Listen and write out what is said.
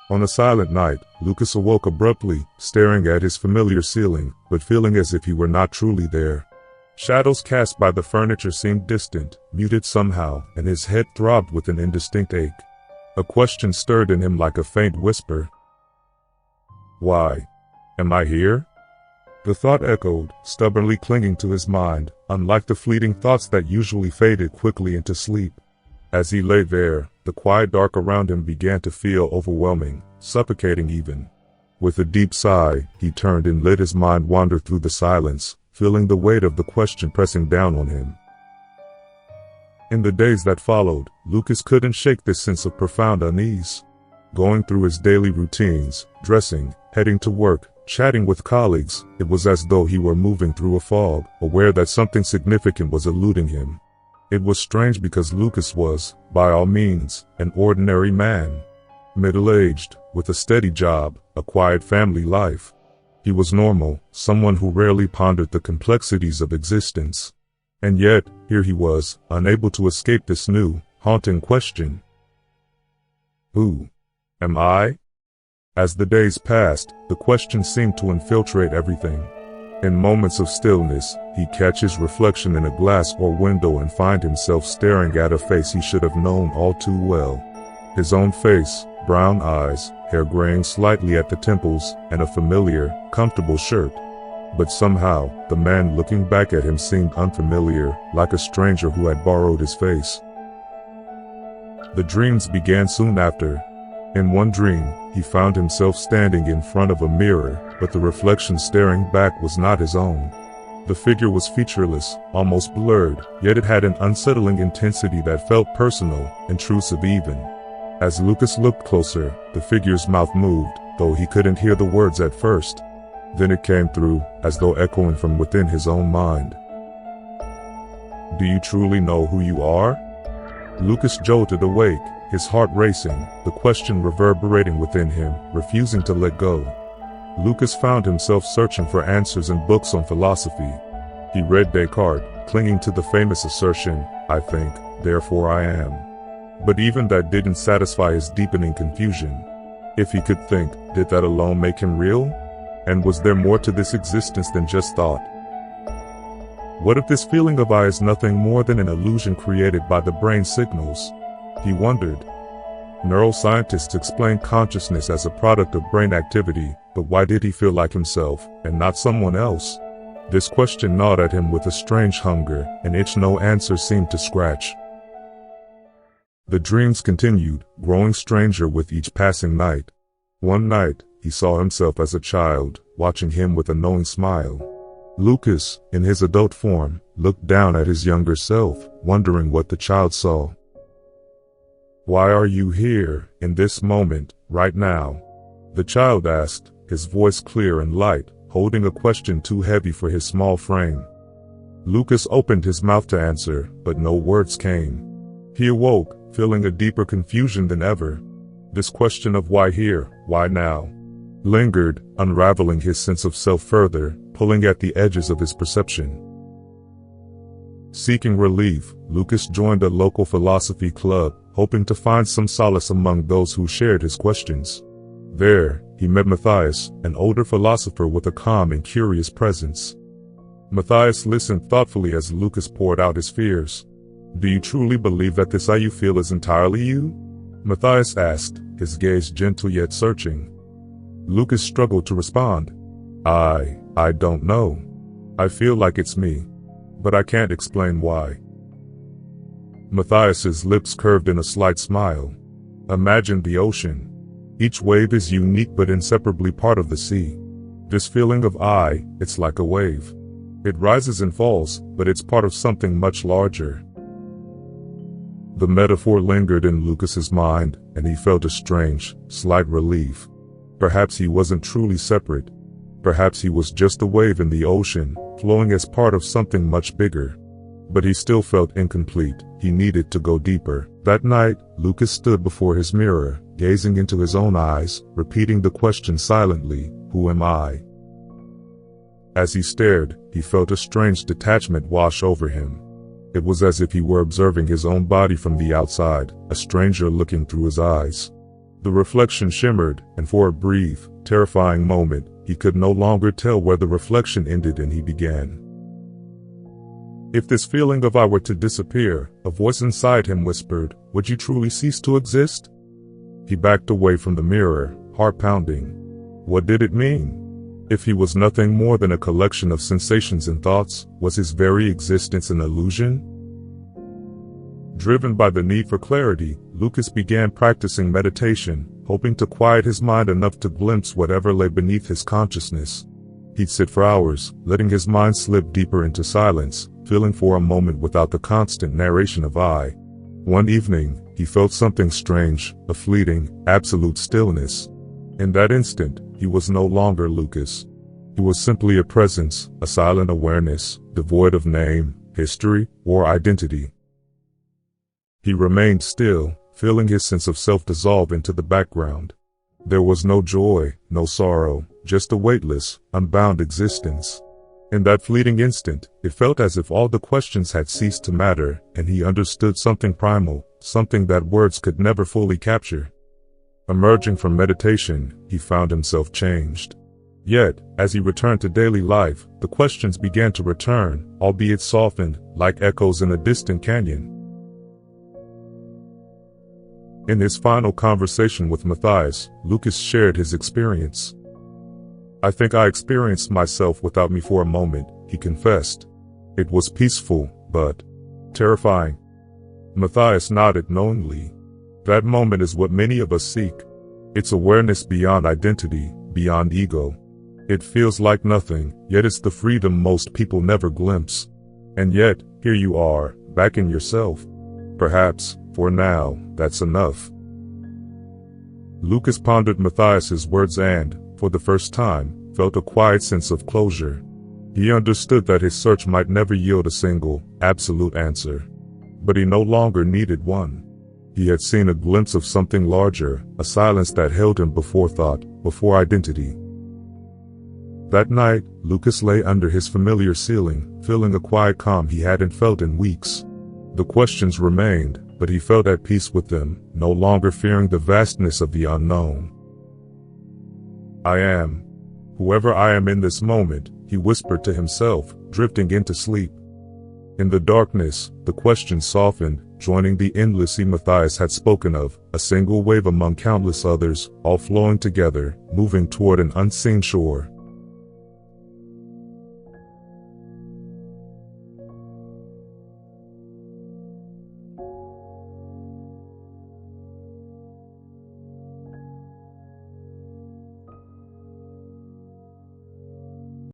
On a silent night, Lucas awoke abruptly, staring at his familiar ceiling, but feeling as if he were not truly there. Shadows cast by the furniture seemed distant, muted somehow, and his head throbbed with an indistinct ache. A question stirred in him like a faint whisper. Why? Am I here? The thought echoed, stubbornly clinging to his mind, unlike the fleeting thoughts that usually faded quickly into sleep. As he lay there, the quiet dark around him began to feel overwhelming, suffocating even. With a deep sigh, he turned and let his mind wander through the silence, feeling the weight of the question pressing down on him. In the days that followed, Lucas couldn't shake this sense of profound unease. Going through his daily routines, dressing, heading to work, chatting with colleagues, it was as though he were moving through a fog, aware that something significant was eluding him. It was strange because Lucas was, by all means, an ordinary man. Middle-aged, with a steady job, a quiet family life. He was normal, someone who rarely pondered the complexities of existence. And yet, here he was, unable to escape this new, haunting question. Who am I? As the days passed, the question seemed to infiltrate everything. In moments of stillness, he'd catch his reflection in a glass or window and find himself staring at a face he should have known all too well. His own face, brown eyes, hair graying slightly at the temples, and a familiar, comfortable shirt. But somehow, the man looking back at him seemed unfamiliar, like a stranger who had borrowed his face. The dreams began soon after. In one dream, he found himself standing in front of a mirror, but the reflection staring back was not his own. The figure was featureless, almost blurred, yet it had an unsettling intensity that felt personal, intrusive even. As Lucas looked closer, the figure's mouth moved, though he couldn't hear the words at first. Then it came through, as though echoing from within his own mind. Do you truly know who you are? Lucas jolted awake, his heart racing, the question reverberating within him, refusing to let go. Lucas found himself searching for answers in books on philosophy. He read Descartes, clinging to the famous assertion, I think, therefore I am. But even that didn't satisfy his deepening confusion. If he could think, did that alone make him real? And was there more to this existence than just thought? What if this feeling of I is nothing more than an illusion created by the brain signals? He wondered. Neuroscientists explain consciousness as a product of brain activity, but why did he feel like himself, and not someone else? This question gnawed at him with a strange hunger, an itch no answer seemed to scratch. The dreams continued, growing stranger with each passing night. One night, he saw himself as a child, watching him with a knowing smile. Lucas, in his adult form, looked down at his younger self, wondering what the child saw. Why are you here, in this moment, right now? The child asked, his voice clear and light, holding a question too heavy for his small frame. Lucas opened his mouth to answer, but no words came. He awoke, feeling a deeper confusion than ever. This question of why here, why now, lingered, unraveling his sense of self further, pulling at the edges of his perception. Seeking relief, Lucas joined a local philosophy club, hoping to find some solace among those who shared his questions. There, he met Matthias, an older philosopher with a calm and curious presence. Matthias listened thoughtfully as Lucas poured out his fears. Do you truly believe that this I you feel is entirely you? Matthias asked, his gaze gentle yet searching. Lucas struggled to respond. I don't know. I feel like it's me. But I can't explain why. Matthias's lips curved in a slight smile. Imagine the ocean. Each wave is unique but inseparably part of the sea. This feeling of it's like a wave. It rises and falls, but it's part of something much larger. The metaphor lingered in Lucas's mind, and he felt a strange, slight relief. Perhaps he wasn't truly separate. Perhaps he was just a wave in the ocean, flowing as part of something much bigger. But he still felt incomplete. He needed to go deeper. That night, Lucas stood before his mirror, gazing into his own eyes, repeating the question silently, who am I? As he stared, he felt a strange detachment wash over him. It was as if he were observing his own body from the outside, a stranger looking through his eyes. The reflection shimmered, and for a brief, terrifying moment, he could no longer tell where the reflection ended and he began. If this feeling of I were to disappear, a voice inside him whispered, would you truly cease to exist? He backed away from the mirror, heart pounding. What did it mean? If he was nothing more than a collection of sensations and thoughts, was his very existence an illusion? Driven by the need for clarity, Lucas began practicing meditation, hoping to quiet his mind enough to glimpse whatever lay beneath his consciousness. He'd sit for hours, letting his mind slip deeper into silence, feeling for a moment without the constant narration of I. One evening, he felt something strange, a fleeting, absolute stillness. In that instant, he was no longer Lucas. He was simply a presence, a silent awareness, devoid of name, history, or identity. He remained still, feeling his sense of self dissolve into the background. There was no joy, no sorrow, just a weightless, unbound existence. In that fleeting instant, it felt as if all the questions had ceased to matter, and he understood something primal, something that words could never fully capture. Emerging from meditation, he found himself changed. Yet, as he returned to daily life, the questions began to return, albeit softened, like echoes in a distant canyon. In his final conversation with Matthias, Lucas shared his experience. I think I experienced myself without me for a moment, he confessed. It was peaceful, but terrifying. Matthias nodded knowingly. That moment is what many of us seek. It's awareness beyond identity, beyond ego. It feels like nothing, yet it's the freedom most people never glimpse. And yet, here you are, back in yourself. Perhaps, for now, that's enough. Lucas pondered Matthias's words and, for the first time, felt a quiet sense of closure. He understood that his search might never yield a single, absolute answer. But he no longer needed one. He had seen a glimpse of something larger, a silence that held him before thought, before identity. That night, Lucas lay under his familiar ceiling, feeling a quiet calm he hadn't felt in weeks. The questions remained, but he felt at peace with them, no longer fearing the vastness of the unknown. I am. Whoever I am in this moment, he whispered to himself, drifting into sleep. In the darkness, the question softened, joining the endless sea Matthias had spoken of, a single wave among countless others, all flowing together, moving toward an unseen shore.